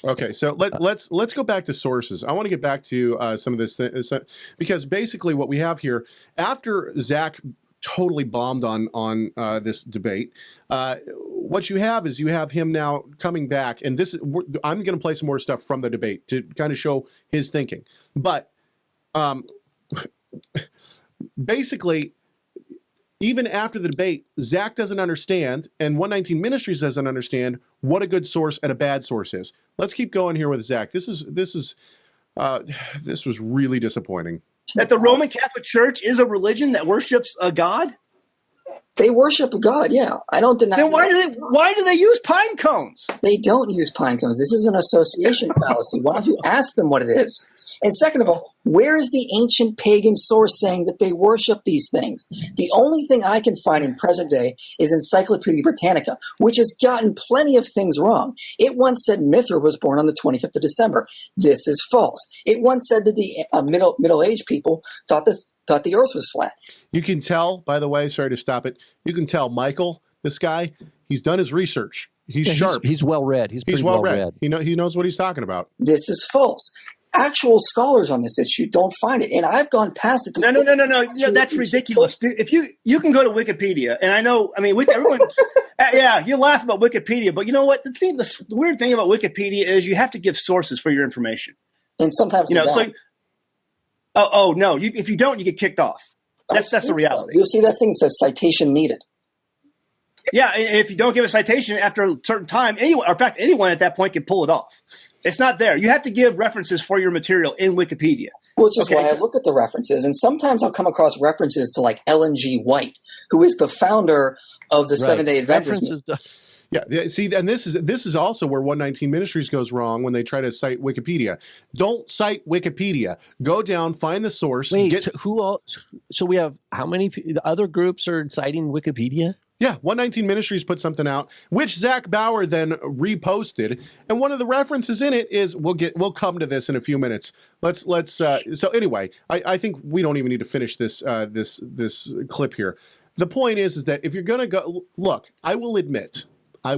Okay, so let's go back to sources. I want to get back to some of this because basically what we have here, after Zach totally bombed on this debate, what you have is you have him now coming back, and I'm going to play some more stuff from the debate to kind of show his thinking. But basically, even after the debate, Zach doesn't understand, and 119 Ministries doesn't understand what a good source and a bad source is. Let's keep going here with Zach. This was really disappointing. That the Roman Catholic Church is a religion that worships a god? They worship a god, yeah. I don't deny. Then why do they use pine cones? They don't use pine cones. This is an association fallacy. Why don't you ask them what it is? And second of all, where is the ancient pagan source saying that they worship these things? The only thing I can find in present day is Encyclopedia Britannica, which has gotten plenty of things wrong. It once said Mithra was born on the 25th of December. This is false. It once said that the middle-aged people thought the earth was flat. You can tell, by the way, sorry to stop it, you can tell Michael, this guy, he's done his research. He's sharp. He's well-read. He's well read. He knows what he's talking about. This is false. Actual scholars on this issue don't find it, and I've gone past it. No, that's ridiculous. If you can go to Wikipedia, and everyone, yeah, you laugh about Wikipedia, but you know what? The weird thing about Wikipedia is you have to give sources for your information, and sometimes no, if you don't, you get kicked off. That's the reality. You'll see that thing that says citation needed. Yeah, if you don't give a citation after a certain time, anyone at that point can pull it off. It's not there. You have to give references for your material in Wikipedia. Which is why I look at the references, and sometimes I'll come across references to like Ellen G. White, who is the founder of the Seventh-day Adventist. Yeah, see, and this is also where 119 Ministries goes wrong when they try to cite Wikipedia. Don't cite Wikipedia. Go down, find the source. So we have how many other groups are citing Wikipedia? Yeah, 119 Ministries put something out, which Zach Bauer then reposted, and one of the references in it is we'll come to this in a few minutes. So anyway, I think we don't even need to finish this clip here. The point is that if you're gonna go look, I will admit, I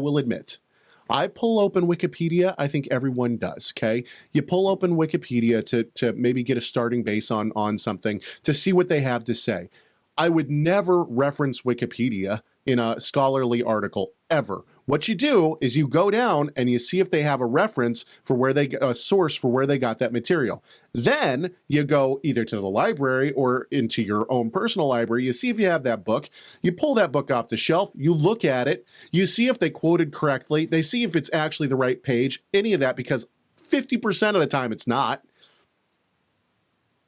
pull open Wikipedia. I think everyone does. Okay, you pull open Wikipedia to maybe get a starting base on something to see what they have to say. I would never reference Wikipedia in a scholarly article ever. What you do is you go down and you see if they have a reference for a source for where they got that material. Then you go either to the library or into your own personal library. You see if you have that book. You pull that book off the shelf. You look at it. You see if they quoted correctly. They see if it's actually the right page. Any of that, because 50% of the time it's not.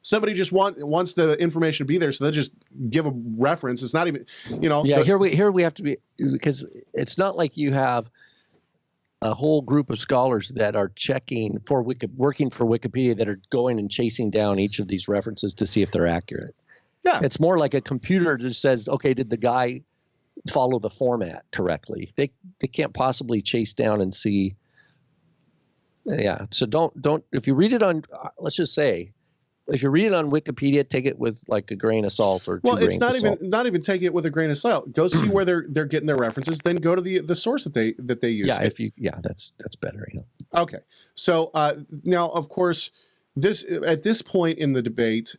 Somebody just wants the information to be there, so they'll just give a reference. It's not even, Yeah, here we have to be, because it's not like you have a whole group of scholars that are checking for working for Wikipedia that are going and chasing down each of these references to see if they're accurate. Yeah, it's more like a computer just says, okay, did the guy follow the format correctly? They can't possibly chase down and see. Yeah, so don't if you read it on, let's just say, if you read it on Wikipedia, take it with like a grain of salt or two grains of salt. Well, it's not even take it with a grain of salt. Go see where they're getting their references, then go to the source that they use. Yeah, that's better. Yeah. Okay, so now of course at this point in the debate,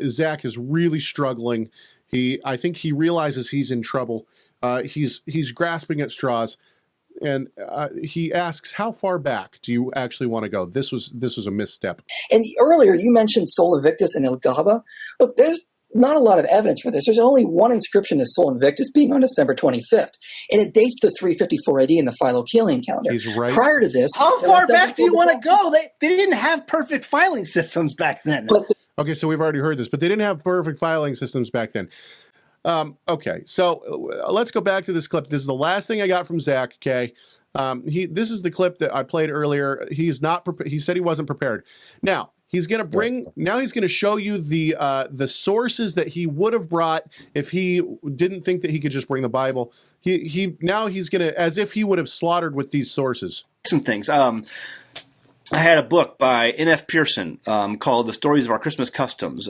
Zach is really struggling. I think he realizes he's in trouble. He's grasping at straws. And he asks, how far back do you actually want to go? This was a misstep. And earlier you mentioned Sol Invictus and Il Gaba. Look, there's not a lot of evidence for this. There's only one inscription of Sol Invictus being on December 25th, and it dates to 354 AD in the Philokaelian calendar. He's right. Prior to this, how far back do you want to go? They didn't have perfect filing systems back then. Okay, so we've already heard this, but they didn't have perfect filing systems back then. Okay, so let's go back to this clip. This is the last thing I got from Zach. Okay, this is the clip that I played earlier. He's not. He said he wasn't prepared. Now he's going to bring. Now he's going to show you the sources that he would have brought if he didn't think that he could just bring the Bible. Now he's going to, as if he would have slaughtered with these sources. Some things. I had a book by N.F. Pearson called "The Stories of Our Christmas Customs."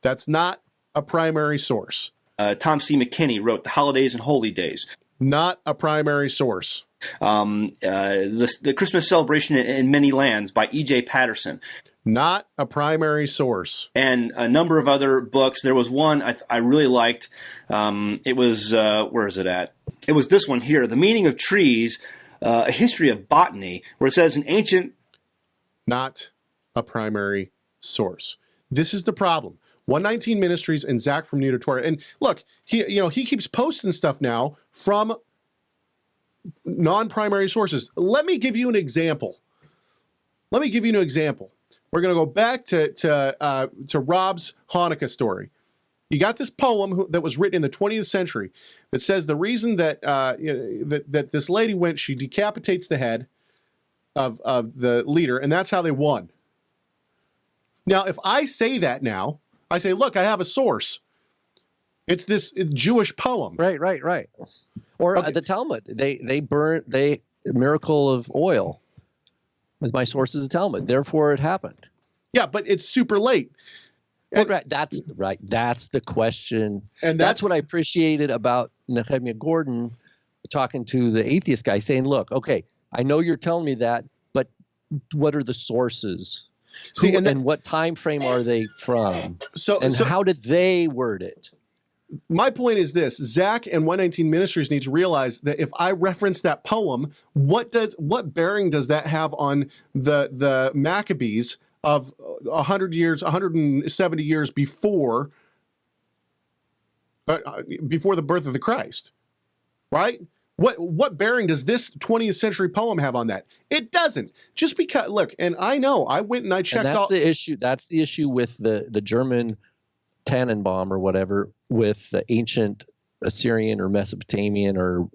That's not a primary source. Tom C. McKinney wrote "The Holidays and Holy Days." Not a primary source. The Christmas Celebration in Many Lands by E.J. Patterson. Not a primary source. And a number of other books. There was one I really liked. It was, where is it at? It was this one here, The Meaning of Trees, A History of Botany, where it says an ancient... Not a primary source. This is the problem. 119 Ministries and Zach from Nudatoria. And look, he keeps posting stuff now from non-primary sources. Let me give you an example. We're going to go back to Rob's Hanukkah story. You got this poem that was written in the 20th century that says the reason that that this lady went, she decapitates the head of the leader, and that's how they won. Now, if I say that now, I say, look, I have a source. It's this Jewish poem. Right. Or Okay. the Talmud. They miracle of oil. With my source is the Talmud. Therefore, it happened. Yeah, but it's super late. And, Right. That's right. That's the question. And That's what I appreciated about Nehemiah Gordon talking to the atheist guy, saying, "Look, okay, I know you're telling me that, but what are the sources? See, And what time frame are they from? So How did they word it?" my point is this: Zach and 119 Ministries need to realize that if I reference that poem, what bearing does that have on the Maccabees of 170 years before the birth of the Christ, right? What bearing does this 20th century poem have on that? It doesn't. Just because, look, and I know I went and I checked And that's the issue. That's the issue with the German Tannenbaum or whatever, with the ancient Assyrian or Mesopotamian or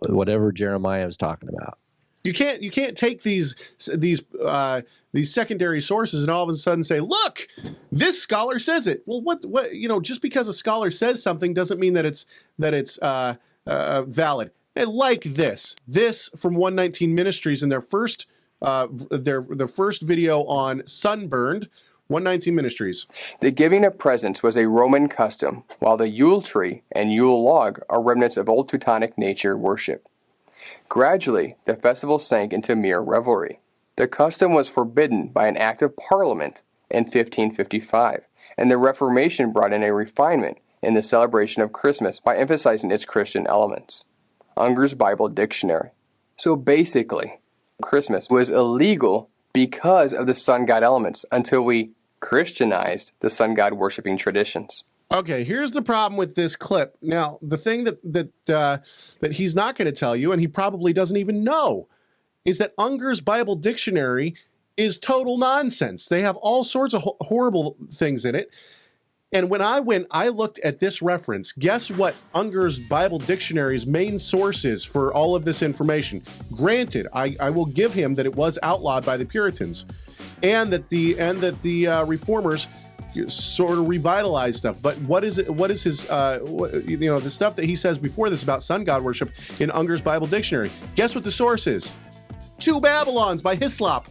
whatever Jeremiah was talking about. You can't take these secondary sources and all of a sudden say, look, this scholar says it. Well, what just because a scholar says something doesn't mean that it's valid. And like this from 119 Ministries in their first video on Sunburned. 119 Ministries. The giving of presents was a Roman custom, while the Yule tree and Yule log are remnants of old Teutonic nature worship. Gradually, the festival sank into mere revelry. The custom was forbidden by an act of Parliament in 1555, and the Reformation brought in a refinement in the celebration of Christmas by emphasizing its Christian elements. Unger's Bible Dictionary. So basically, Christmas was illegal because of the sun god elements until we Christianized the sun god worshiping traditions. Okay, here's the problem with this clip. Now, the thing that he's not going to tell you, and he probably doesn't even know, is that Unger's Bible Dictionary is total nonsense. They have all sorts of horrible things in it. And when I looked at this reference, guess what Unger's Bible Dictionary's main source is for all of this information? Granted, I will give him that it was outlawed by the Puritans, and that the Reformers sort of revitalized stuff. But what is it? What is his? The stuff that he says before this about sun god worship in Unger's Bible Dictionary? Guess what the source is? Two Babylons by Hislop.